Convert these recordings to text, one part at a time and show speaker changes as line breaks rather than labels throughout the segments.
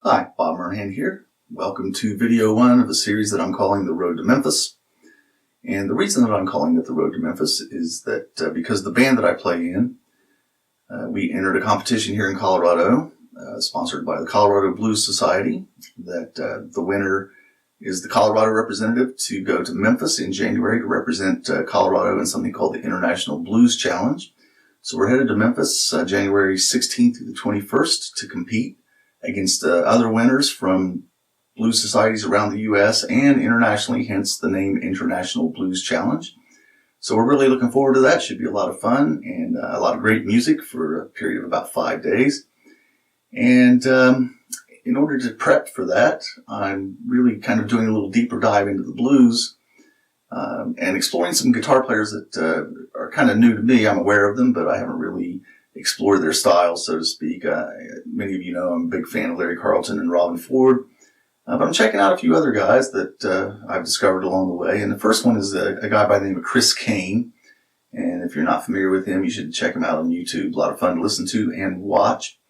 Hi, Bob Murnhan here. Welcome to video 1 of a series that I'm calling The Road to Memphis. And the reason that I'm calling it The Road to Memphis is that because the band that I play in, we entered a competition here in Colorado, sponsored by the Colorado Blues Society, that the winner is the Colorado representative to go to Memphis in January to represent Colorado in something called the International Blues Challenge. So we're headed to Memphis January 16th through the 21st to compete against other winners from blues societies around the U.S. and internationally, hence the name International Blues Challenge. So we're really looking forward to that. Should be a lot of fun and a lot of great music for a period of about 5 days. And in order to prep for that, I'm really kind of doing a little deeper dive into the blues and exploring some guitar players that are kind of new to me. I'm aware of them, but I haven't really explored their style, so to speak. Many of you know I'm a big fan of Larry Carlton and Robin Ford. But I'm checking out a few other guys that I've discovered along the way. And the first one is a guy by the name of Chris Kane. And if you're not familiar with him, you should check him out on YouTube. A lot of fun to listen to and watch.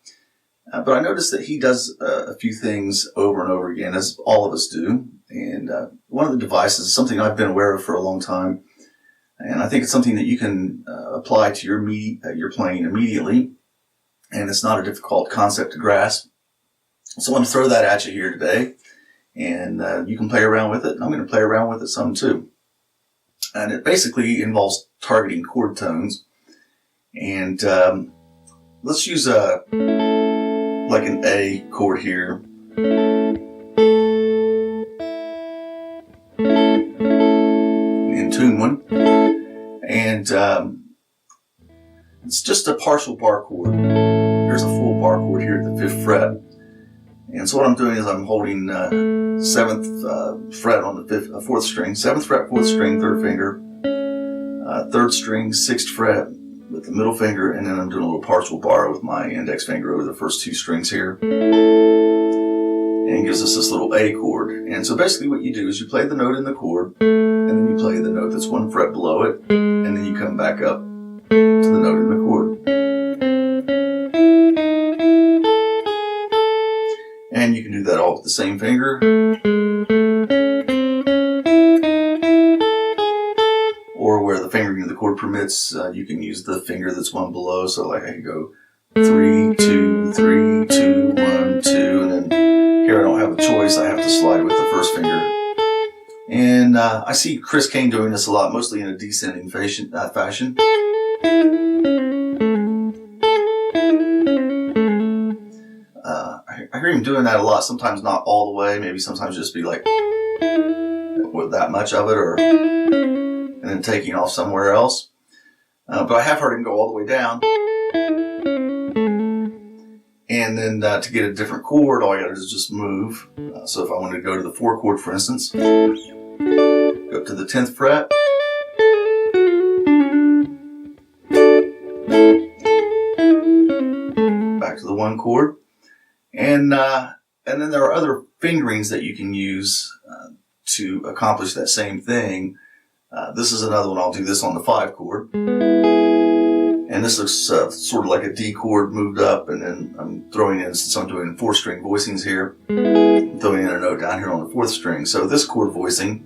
But I noticed that he does a few things over and over again, as all of us do. And one of the devices is something I've been aware of for a long time. And I think it's something that you can apply to your playing immediately. And it's not a difficult concept to grasp. So I want to throw that at you here today. And you can play around with it. And I'm going to play around with it some too. And it basically involves targeting chord tones. And let's use like an A chord here. And tune one. And it's just a partial bar chord. There's a full bar chord here at the 5th fret. And so what I'm doing is I'm holding 7th fret on the 4th string, 7th fret, 4th string, 3rd finger, 3rd string, 6th fret with the middle finger, and then I'm doing a little partial bar with my index finger over the first 2 strings here. And it gives us this little A chord. And so basically what you do is you play the note in the chord, and then you play the note that's 1 fret below it, and then you come back up to the note in the chord. And you can do that all with the same finger. Or where the fingering of the chord permits, you can use the finger that's one below. So like I could go 3, 2, 3, 2, 1, 2, and then here I don't have a choice. I have to slide with the first finger. And I see Chris Kane doing this a lot, mostly in a descending fashion. I hear him doing that a lot, sometimes not all the way, maybe sometimes just be like with that much of it, and then taking off somewhere else. But I have heard him go all the way down. And then to get a different chord, all I got to do is just move. So if I wanted to go to the 4 chord, for instance, go up to the 10th fret. Back to the 1 chord. And then there are other fingerings that you can use to accomplish that same thing. This is another one. I'll do this on the 5 chord. And this looks sort of like a D chord moved up, and then I'm throwing in, since I'm doing 4-string voicings here, I'm throwing in a note down here on the 4th string. So this chord voicing,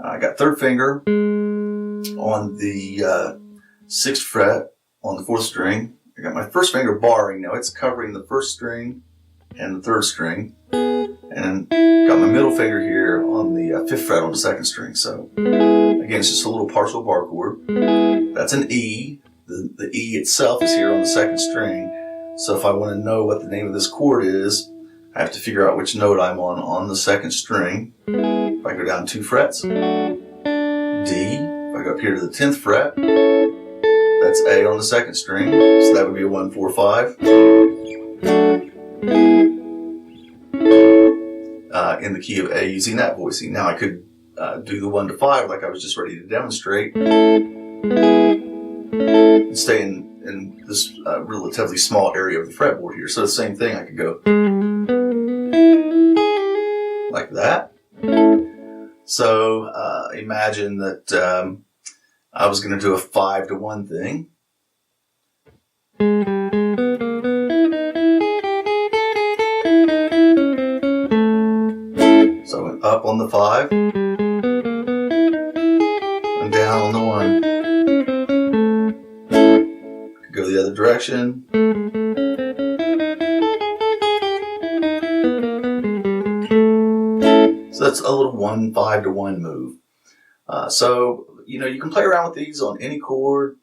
I got 3rd finger on the 6th fret on the 4th string. I got my 1st finger barring. Now it's covering the 1st string and the 3rd string, and got my middle finger here on the 5th fret on the 2nd string. So again, it's just a little partial bar chord. That's an E. The E itself is here on the 2nd string. So if I want to know what the name of this chord is, I have to figure out which note I'm on the 2nd string. If I go down 2 frets, D. If I go up here to the 10th fret, that's A on the 2nd string. So that would be a 1, 4, 5. In the key of A using that voicing. Now I could do the 1 to 5 like I was just ready to demonstrate. And stay in this relatively small area of the fretboard here. So the same thing, I could go like that. So imagine that I was going to do a 5 to 1 thing. up on the 5, and down on the 1. Could go the other direction. So that's a little 1-5 to 1 move. So, you can play around with these on any chord.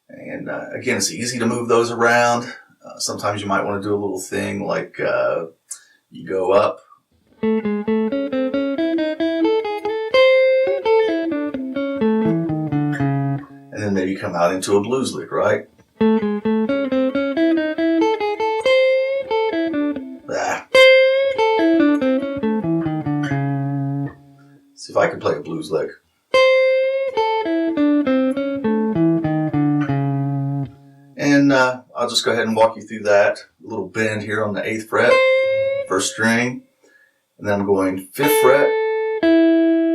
And again, it's easy to move those around. Sometimes you might want to do a little thing like you go up. And then maybe come out into a blues lick, right? See if I can play a blues lick. And I'll just go ahead and walk you through that. A little bend here on the 8th fret, 1st string. And then I'm going 5th fret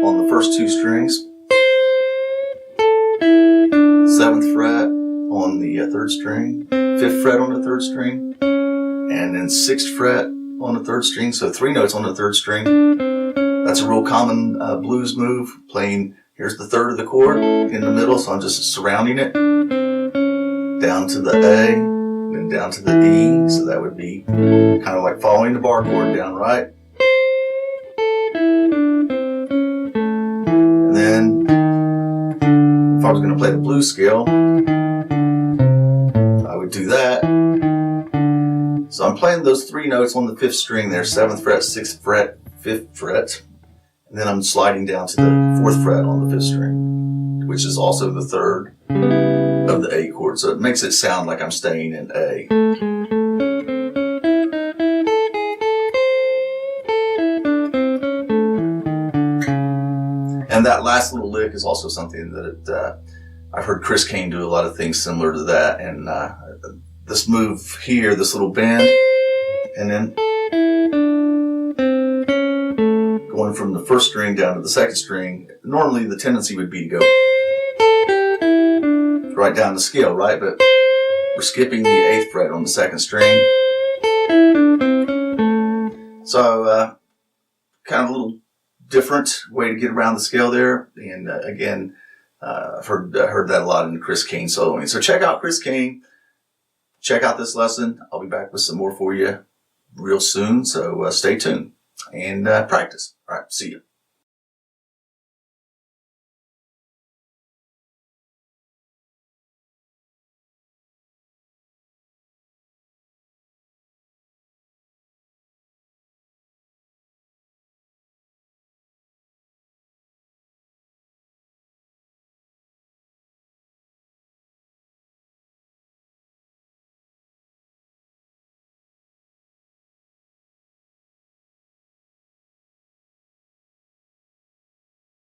on the first 2 strings. 7th fret on the 3rd string. 5th fret on the 3rd string. And then 6th fret on the 3rd string. So 3 notes on the 3rd string. That's a real common blues move. Playing, here's the 3rd of the chord in the middle. So I'm just surrounding it. Down to the A, and then down to the E, so that would be kind of like following the bar chord down, right? And then, if I was going to play the blues scale, I would do that. So I'm playing those 3 notes on the 5th string there, 7th fret, 6th fret, 5th fret, and then I'm sliding down to the 4th fret on the 5th string, which is also the 3rd of the A chord, so it makes it sound like I'm staying in A. And that last little lick is also something that I've heard Chris Kane do a lot of things similar to that. And this move here, this little bend, and then going from the 1st string down to the 2nd string, normally the tendency would be to go right down the scale, right? But we're skipping the 8th fret on the 2nd string. So kind of a little different way to get around the scale there. And again, I've heard that a lot in Chris Kane soloing. So check out Chris Kane. Check out this lesson. I'll be back with some more for you real soon. So stay tuned and practice. All right, see you.